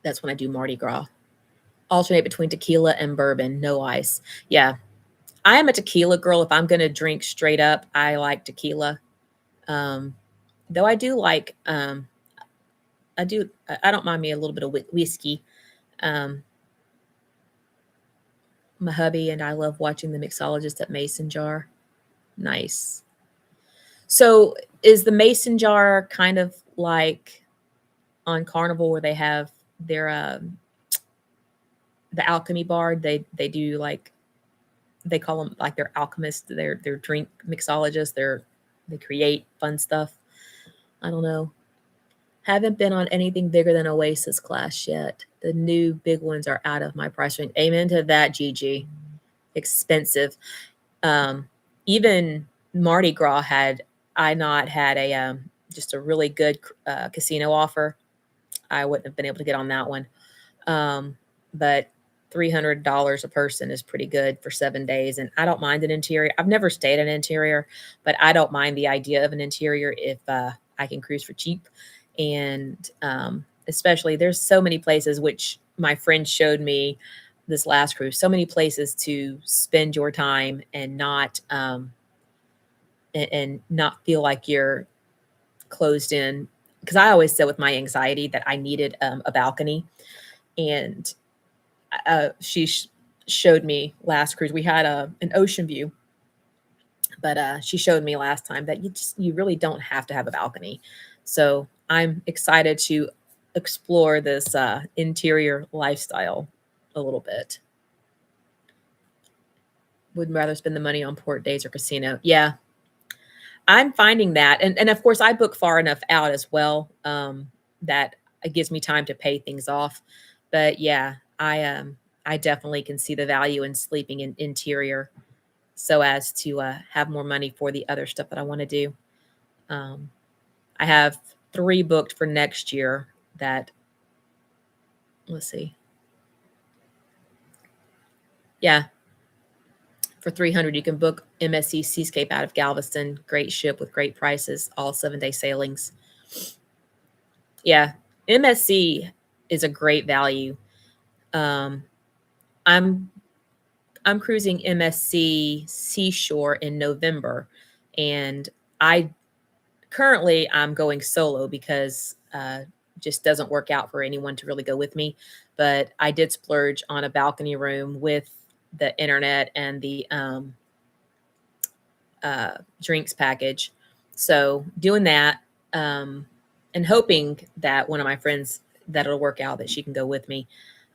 That's when I do Mardi Gras. Alternate between tequila and bourbon, no ice. Yeah, I am a tequila girl. If I'm going to drink straight up, I like tequila. Though I do like. I don't mind me a little bit of whiskey. My hubby and I love watching the mixologist at Mason Jar. Nice. So is the Mason Jar kind of like on Carnival where they have their the alchemy bar? They do like, they call them like their alchemists, their drink mixologists. They create fun stuff. I don't know. Haven't been on anything bigger than Oasis class yet. The new big ones are out of my price range. Amen to that, Gigi. Expensive. Even Mardi Gras, had I not had a just a really good casino offer, I wouldn't have been able to get on that one. But $300 a person is pretty good for 7 days. And I don't mind an interior. I've never stayed in an interior, but I don't mind the idea of an interior if I can cruise for cheap. And especially there's so many places which my friend showed me this last cruise. So many places to spend your time and not not feel like you're closed in. Because I always said with my anxiety that I needed a balcony, and she showed me last cruise. We had an ocean view, but she showed me last time that you really don't have to have a balcony. So I'm excited to explore this interior lifestyle a little bit. Would rather spend the money on port days or casino. Yeah, I'm finding that, and of course I book far enough out as well, that it gives me time to pay things off. But yeah, I definitely can see the value in sleeping in interior, so as to have more money for the other stuff that I want to do. Um, I have 3 booked for next year that, let's see. Yeah, for 300 you can book MSC Seascape out of Galveston. Great ship with great prices, all 7-day sailings. Yeah, MSC is a great value. Um, I'm I'm cruising MSC Seashore in November, and I currently I'm going solo because just doesn't work out for anyone to really go with me. But I did splurge on a balcony room with the internet and the drinks package. So doing that, and hoping that one of my friends that it'll work out that she can go with me.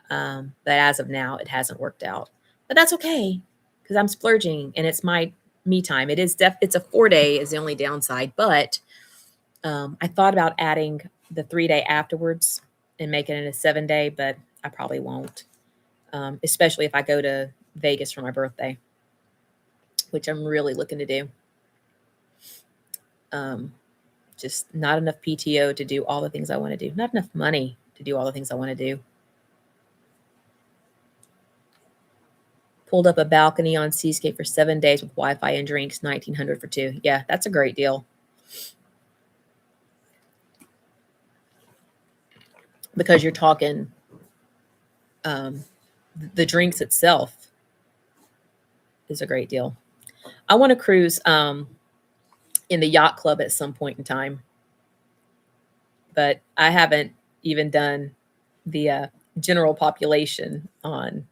But as of now, it hasn't worked out. But that's okay because I'm splurging and it's my me time. It's a 4-day is the only downside, but I thought about adding the 3-day afterwards and making it a 7-day, but I probably won't. Especially if I go to Vegas for my birthday, which I'm really looking to do. Just not enough PTO to do all the things I want to do. Not enough money to do all the things I want to do. Pulled up a balcony on Seascape for 7 days with Wi-Fi and drinks, $1,900 for 2. Yeah, that's a great deal. Because you're talking the drinks itself is a great deal. I want to cruise in the yacht club at some point in time, but I haven't even done the general population on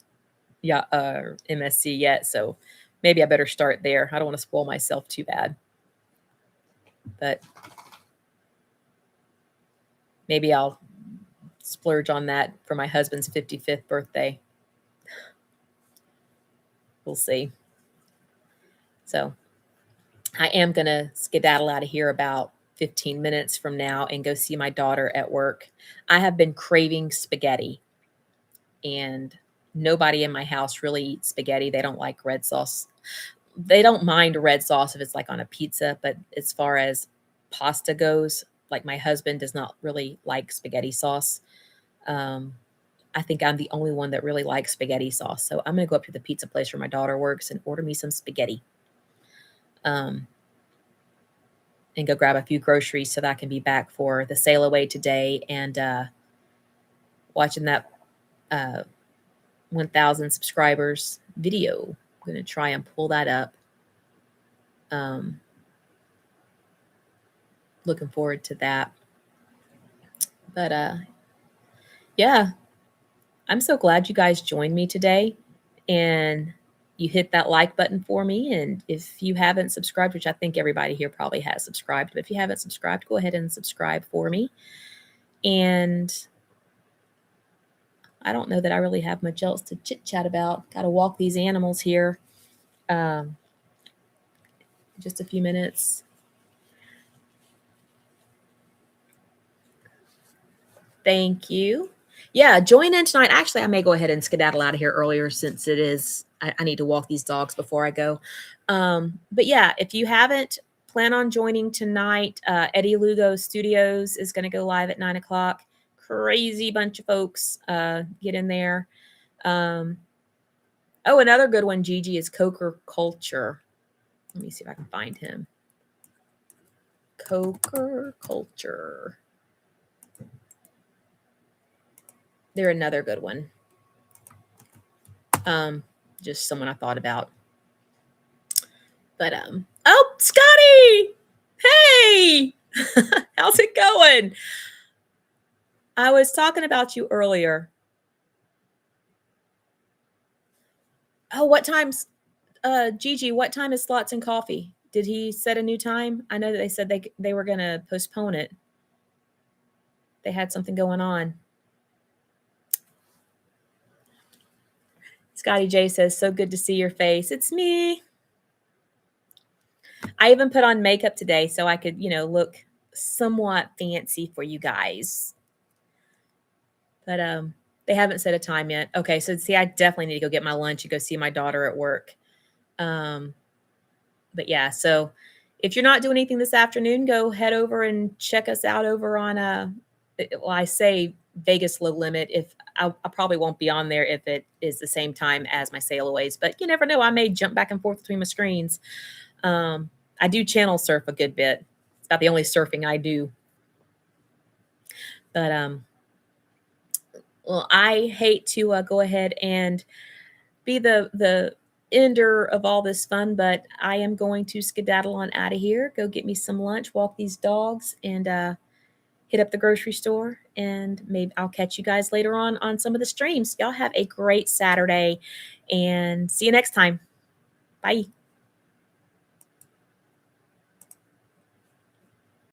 MSC yet, so maybe I better start there. I don't want to spoil myself too bad, but maybe I'll splurge on that for my husband's 55th birthday. We'll see. So I am going to skedaddle out of here about 15 minutes from now and go see my daughter at work. I have been craving spaghetti, and nobody in my house really eats spaghetti. They don't like red sauce. They don't mind red sauce if it's like on a pizza, but as far as pasta goes, like my husband does not really like spaghetti sauce. I think I'm the only one that really likes spaghetti sauce. So I'm going to go up to the pizza place where my daughter works and order me some spaghetti. And go grab a few groceries so that I can be back for the sail away today and watching that 1,000 subscribers video. I'm going to try and pull that up. Looking forward to that. But yeah, I'm so glad you guys joined me today and you hit that like button for me. And if you haven't subscribed, which I think everybody here probably has subscribed, but if you haven't subscribed, go ahead and subscribe for me. And I don't know that I really have much else to chit chat about. Got to walk these animals here. Just a few minutes. Thank you. Yeah, join in tonight. Actually, I may go ahead and skedaddle out of here earlier since it is, I need to walk these dogs before I go. But yeah, if you haven't, plan on joining tonight. Eddie Lugo Studios is going to go live at 9 o'clock. Crazy bunch of folks. Get in there. Oh, another good one, Gigi, is Coker Culture. Let me see if I can find him. Coker Culture. They're another good one. Just someone I thought about. But oh, Scotty! Hey! How's it going? I was talking about you earlier. Oh, what time's Gigi, what time is Slots and Coffee? Did he set a new time? I know that they said they were going to postpone it. They had something going on. Scotty J says, so good to see your face. It's me. I even put on makeup today so I could, look somewhat fancy for you guys. But they haven't set a time yet. Okay, so see, I definitely need to go get my lunch and go see my daughter at work. But yeah, so if you're not doing anything this afternoon, go head over and check us out over on I say Vegas Low Limit. If I probably won't be on there if it is the same time as my Sailaways, but you never know. I may jump back and forth between my screens. I do channel surf a good bit. It's about the only surfing I do. But well, I hate to go ahead and be the ender of all this fun, but I am going to skedaddle on out of here, go get me some lunch, walk these dogs, and hit up the grocery store. And maybe I'll catch you guys later on some of the streams. Y'all have a great Saturday and see you next time. Bye.